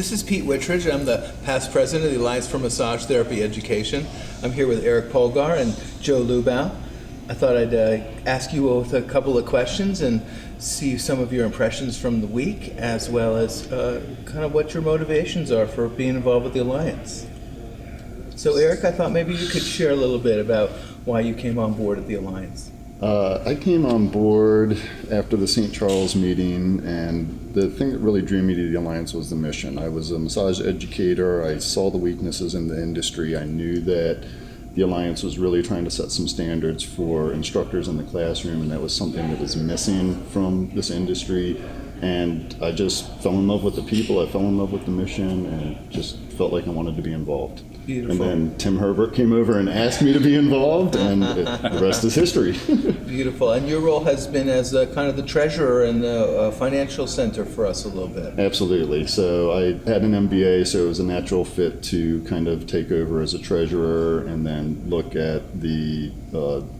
This is Pete Whitridge. I'm the past president of the Alliance for Massage Therapy Education. I'm here with Eric Polgar and Joe Lubow. I thought I'd ask you both a couple of questions and see some of your impressions from the week, as well as kind of what your motivations are for being involved with the Alliance. So Eric, I thought maybe you could share a little bit about why you came on board at the Alliance. I came on board after the St. Charles meeting, and the thing that really drew me to the Alliance was the mission. I was a massage educator. I saw the weaknesses in the industry. I knew that the Alliance was really trying to set some standards for instructors in the classroom, and that was something that was missing from this industry. And I just fell in love with the people. I fell in love with the mission, and just felt like I wanted to be involved. Beautiful. And then Tim Herbert came over and asked me to be involved, and the rest is history. Beautiful. And your role has been as kind of the treasurer and the financial center for us a little bit. Absolutely. So I had an MBA, so it was a natural fit to kind of take over as a treasurer and then look at the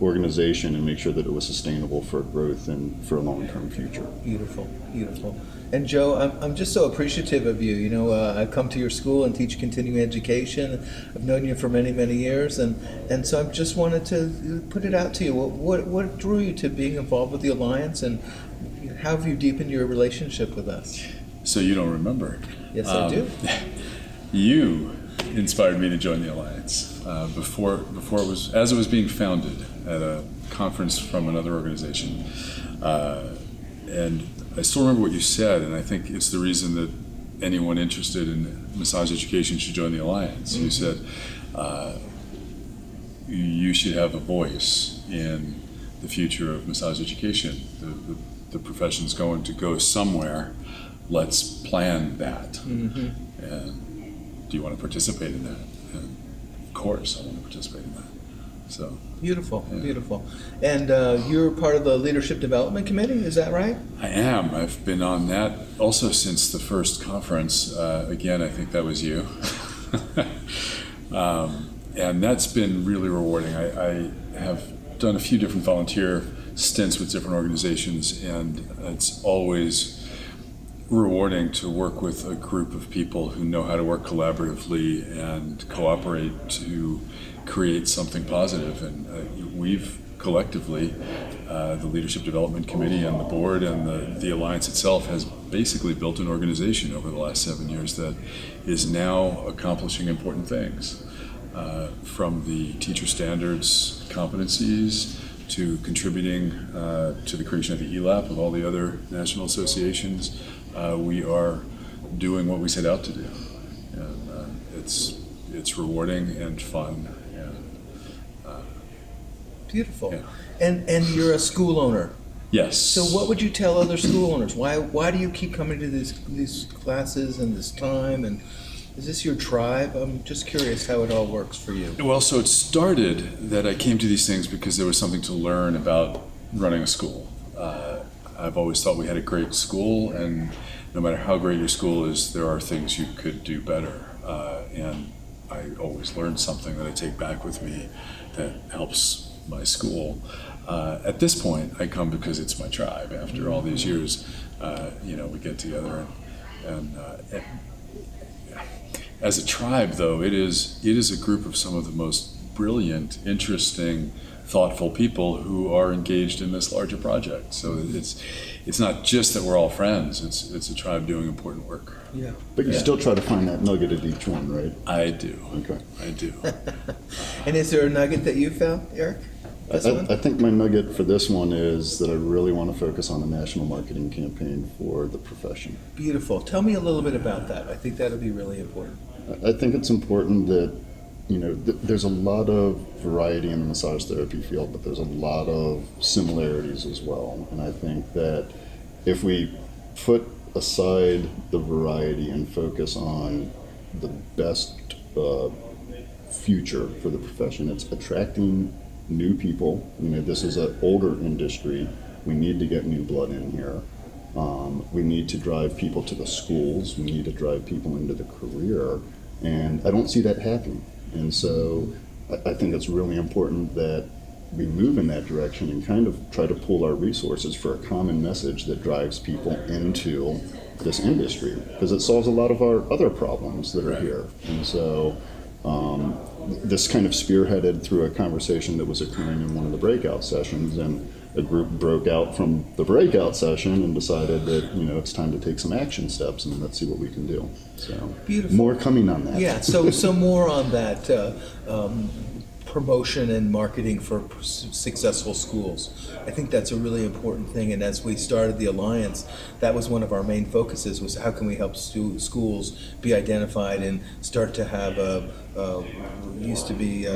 organization and make sure that it was sustainable for growth and for a long-term future. Beautiful, beautiful. And Joe, I'm just so appreciative of you. You know, I come to your school and teach continuing education. I've known you for many, many years, and so I just wanted to put it out to you. What drew you to being involved with the Alliance, and how have you deepened your relationship with us? So you don't remember? Yes, I do. You inspired me to join the Alliance before it was being founded at a conference from another organization, and I still remember what you said, and I think it's the reason that anyone interested in massage education should join the Alliance. Mm-hmm. You said you should have a voice in the future of massage education. The profession's going to go somewhere. Let's plan that. Mm-hmm. And do you want to participate in that? And of course, I want to participate in that. So beautiful, yeah. Beautiful. And you're part of the Leadership Development Committee, is that right? I am. I've been on that also since the first conference. Again, I think that was you. And that's been really rewarding. I have done a few different volunteer stints with different organizations, and it's always rewarding to work with a group of people who know how to work collaboratively and cooperate to create something positive. And we've collectively, the Leadership Development Committee and the board and the Alliance itself has basically built an organization over the last 7 years that is now accomplishing important things, from the teacher standards competencies to contributing to the creation of the ELAP with all the other national associations. We are doing what we set out to do, and it's rewarding and fun. Beautiful. Yeah. And you're a school owner. Yes. So what would you tell other school owners? Why do you keep coming to these classes and this time? And is this your tribe? I'm just curious how it all works for you. Well, so it started that I came to these things because there was something to learn about running a school. I've always thought we had a great school, and no matter how great your school is, there are things you could do better. And I always learn something that I take back with me that helps my school. At this point, I come because it's my tribe. After all these years, we get together, and as a tribe, though, it is a group of some of the most brilliant, interesting, thoughtful people who are engaged in this larger project. So it's not just that we're all friends. It's a tribe doing important work. Yeah. But you still try to find that nugget at each one, right? I do. Okay. I do. And is there a nugget that you found, Eric? I think my nugget for this one is that I really want to focus on a national marketing campaign for the profession. Beautiful. Tell me a little bit about that. I think that'll be really important. I think it's important that, there's a lot of variety in the massage therapy field, but there's a lot of similarities as well. And I think that if we put aside the variety and focus on the best future for the profession, it's attracting new people. This is an older industry. We need to get new blood in here. We need to drive people to the schools. We need to drive people into the career. And I don't see that happening. And so I think it's really important that we move in that direction and kind of try to pool our resources for a common message that drives people into this industry, because it solves a lot of our other problems that are Right. here. And so this kind of spearheaded through a conversation that was occurring in one of the breakout sessions, and a group broke out from the breakout session and decided that, it's time to take some action steps and let's see what we can do. So Beautiful. more coming on that. Yeah, so more on that promotion and marketing for successful schools. I think that's a really important thing, and as we started the Alliance, that was one of our main focuses, was how can we help schools be identified and start to have used to be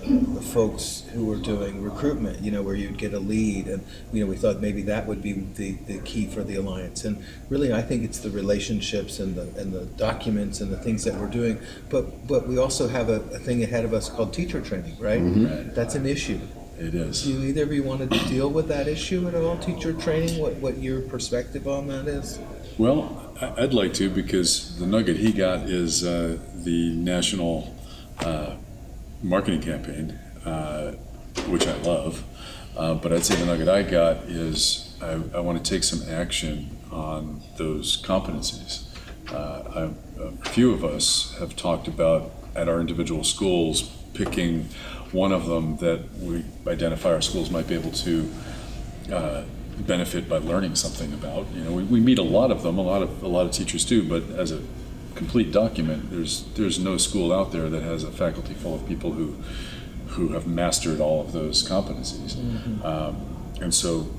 the folks who were doing recruitment, where you'd get a lead, and we thought maybe that would be the key for the Alliance. And really, I think it's the relationships and the documents and the things that we're doing. But we also have a thing ahead of us called teacher training, right? Right. That's an issue. It is. Do either of you want to deal with that issue at all, teacher training? What your perspective on that is? Well, I'd like to, because the nugget he got is the national marketing campaign, which I love. But I'd say the nugget I got is I want to take some action on those competencies. A few of us have talked about at our individual schools picking one of them that we identify our schools might be able to benefit by learning something about. We meet a lot of them. A lot of teachers do, but as a complete document, there's no school out there that has a faculty full of people who have mastered all of those competencies. Mm-hmm. And so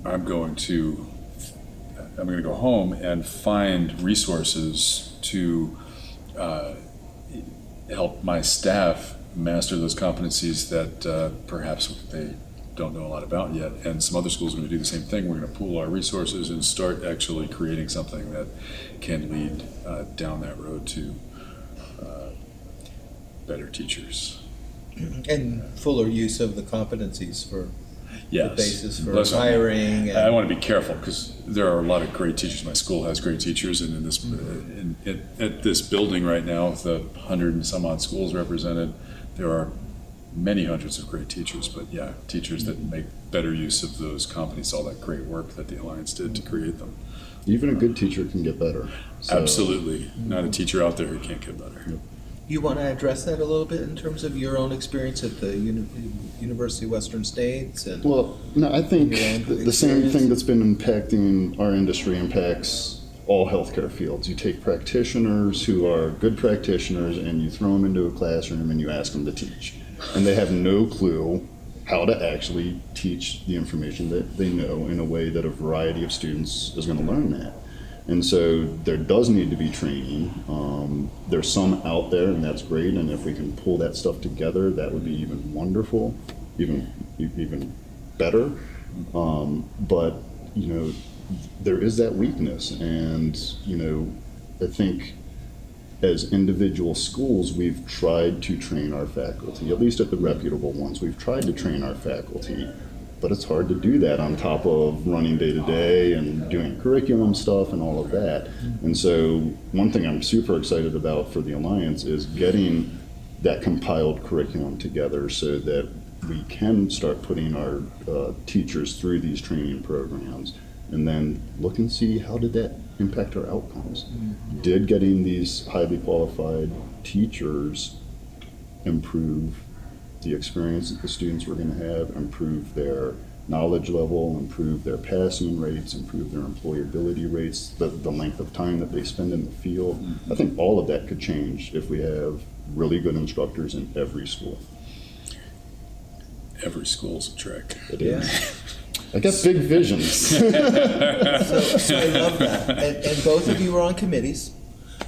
I'm going to go home and find resources to help my staff master those competencies that perhaps they don't know a lot about yet. And some other schools are going to do the same thing. We're going to pool our resources and start actually creating something that can lead down that road to better teachers. And fuller use of the competencies for Yes. the basis for That's what I mean. hiring. I want to be careful because there are a lot of great teachers. My school has great teachers, and in this at this building right now, with the 100 and some odd schools represented, there are many hundreds of great teachers. But yeah, teachers that make better use of those competencies, all that great work that the Alliance did to create them. Even a good teacher can get better. So, Absolutely, not a teacher out there who can't get better. You want to address that a little bit in terms of your own experience at the University of Western States? And Well, no, I think Your own the same experience? thing that's been impacting our industry impacts all healthcare fields. You take practitioners who are good practitioners and you throw them into a classroom and you ask them to teach. And they have no clue how to actually teach the information that they know in a way that a variety of students is going to learn that. And so there does need to be training. There's some out there, and that's great. And if we can pull that stuff together, that would be even wonderful, even better. But there is that weakness, and I think as individual schools, we've tried to train our faculty, at least at the reputable ones. We've tried to train our faculty. But it's hard to do that on top of running day to day and doing curriculum stuff and all of that. And so one thing I'm super excited about for the Alliance is getting that compiled curriculum together so that we can start putting our teachers through these training programs and then look and see how did that impact our outcomes. Did getting these highly qualified teachers improve the experience that the students were going to have, improve their knowledge level, improve their passing rates, improve their employability rates, the length of time that they spend in the field. I think all of that could change if we have really good instructors in every school. Every school's a trick. It Yeah. is. I got big visions. so I love that. And both of you are on committees.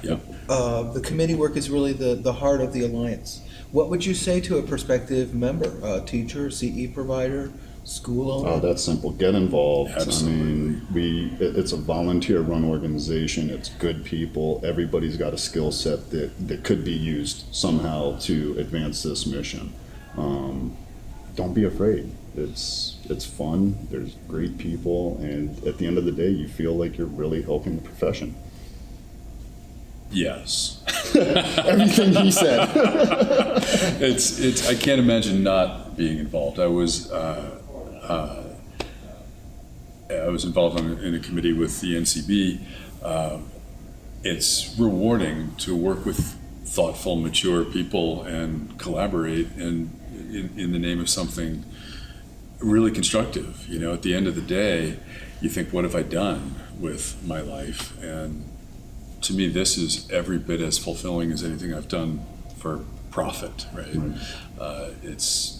Yeah. The committee work is really the heart of the Alliance. What would you say to a prospective member, teacher, CE provider, school owner? Oh, that's simple. Get involved. Absolutely. I mean, it's a volunteer-run organization. It's good people. Everybody's got a skill set that could be used somehow to advance this mission. Don't be afraid. It's fun. There's great people, and at the end of the day, you feel like you're really helping the profession. Yes. Everything he said. It's. I can't imagine not being involved. I was I was involved in a committee with the NCB. It's rewarding to work with thoughtful, mature people and collaborate in the name of something really constructive. You know, at the end of the day, you think, what have I done with my life? And to me, this is every bit as fulfilling as anything I've done for profit, right? It's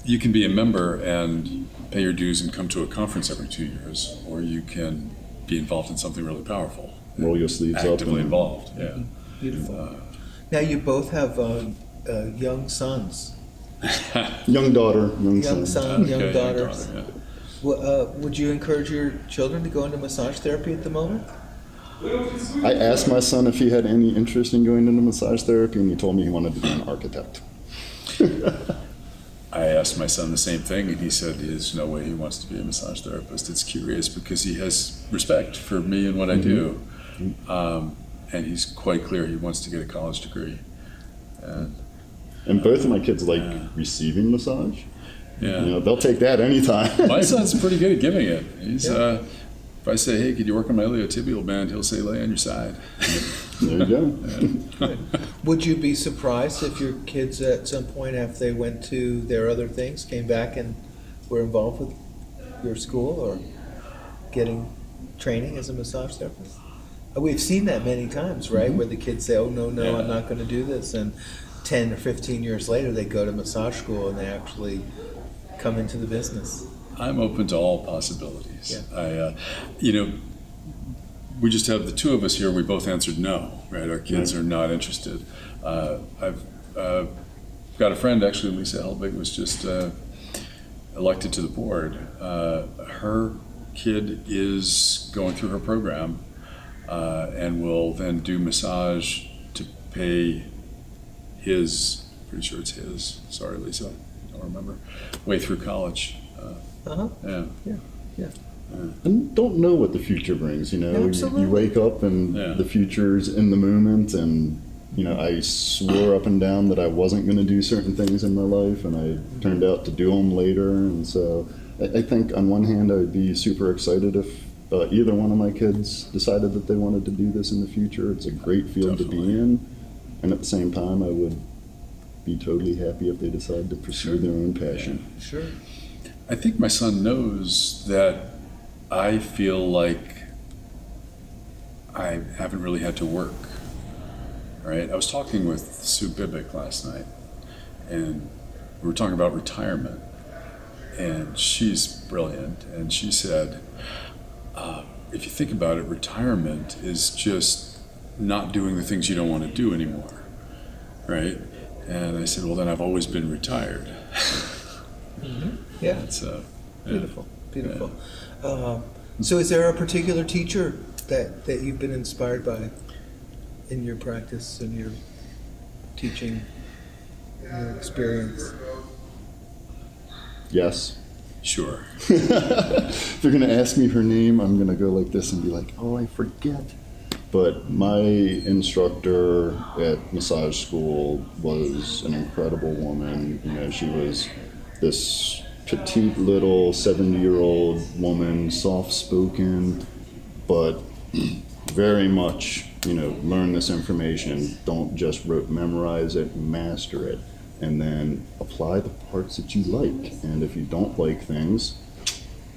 you can be a member and pay your dues and come to a conference every 2 years, or you can be involved in something really powerful. Roll your sleeves up. Actively involved, yeah. Beautiful. Now you both have young sons. Young daughter, young Young son. son, young Okay, daughters. yeah. Would you encourage your children to go into massage therapy at the moment? I asked my son if he had any interest in going into massage therapy, and he told me he wanted to be an architect. I asked my son the same thing, and he said there's no way he wants to be a massage therapist. It's curious because he has respect for me and what I do. And he's quite clear he wants to get a college degree. And both of my kids like receiving massage. Yeah. You know, they'll take that anytime. My son's pretty good at giving it. He's, if I say, hey, could you work on my iliotibial band, he'll say, lay on your side. There you go. Would you be surprised if your kids at some point, after they went to their other things, came back and were involved with your school or getting training as a massage therapist? We've seen that many times, right? Where the kids say, oh, no, Yeah. I'm not going to do this. And 10 or 15 years later, they go to massage school and they actually come into the business. I'm open to all possibilities. Yeah. We just have the two of us here. We both answered no, right? Our kids are not interested. I've got a friend, actually, Lisa Helbig, was just elected to the board. Her kid is going through her program and will then do massage to pay his, pretty sure it's his, sorry, Lisa, I don't remember, way through college. Yeah. Yeah. And don't know what the future brings, you know. Absolutely. You wake up and the future's in the moment, and you know, I swore up and down that I wasn't going to do certain things in my life, and I turned out to do them later. And so I think on one hand I would be super excited if either one of my kids decided that they wanted to do this in the future. It's a great field to be in, and at the same time I would be totally happy if they decide to pursue their own passion. Sure. I think my son knows that I feel like I haven't really had to work, right? I was talking with Sue Bibick last night, and we were talking about retirement, and she's brilliant, and she said, if you think about it, retirement is just not doing the things you don't want to do anymore, right? And I said, well, then I've always been retired. Yeah. So, Beautiful. So is there a particular teacher that you've been inspired by in your practice and your teaching, your experience? Yes. Sure. If they're going to ask me her name, I'm going to go like this and be like, oh, I forget. But my instructor at massage school was an incredible woman. You know, she was this petite little 70-year-old woman, soft-spoken, but very much, you know, learn this information. Don't just memorize it, master it, and then apply the parts that you like. And if you don't like things,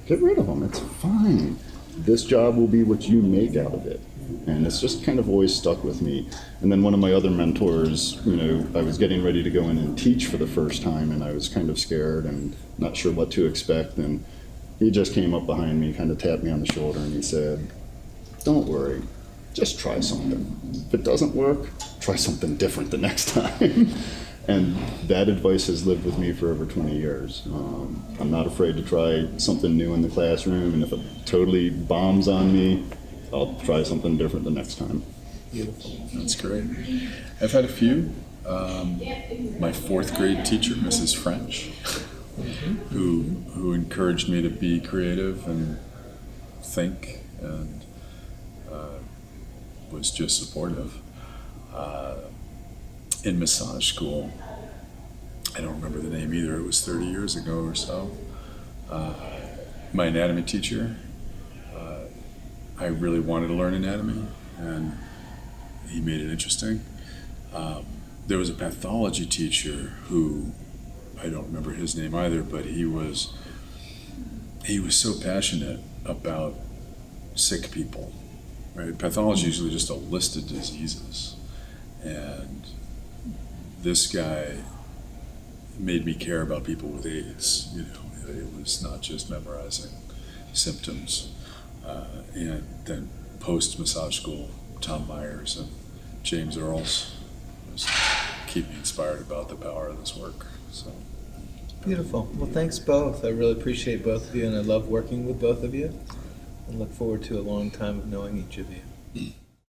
get rid of them. It's fine. This job will be what you make out of it. And it's just kind of always stuck with me. And then one of my other mentors, you know, I was getting ready to go in and teach for the first time, and I was kind of scared and not sure what to expect. And he just came up behind me, kind of tapped me on the shoulder, and he said, don't worry, just try something. If it doesn't work, try something different the next time. And that advice has lived with me for over 20 years. I'm not afraid to try something new in the classroom, and if it totally bombs on me, I'll try something different the next time. Beautiful. That's great. I've had a few. My fourth grade teacher, Mrs. French, who encouraged me to be creative and think, and was just supportive. In massage school, I don't remember the name either. It was 30 years ago or so. My anatomy teacher, I really wanted to learn anatomy, and he made it interesting. There was a pathology teacher who, I don't remember his name either, but he was so passionate about sick people. Right? Pathology is usually just a list of diseases, and this guy made me care about people with AIDS. You know, it was not just memorizing symptoms. And then post massage school, Tom Myers and James Earls just keep me inspired about the power of this work. So Beautiful. Well, thanks both. I really appreciate both of you, and I love working with both of you, and look forward to a long time of knowing each of you.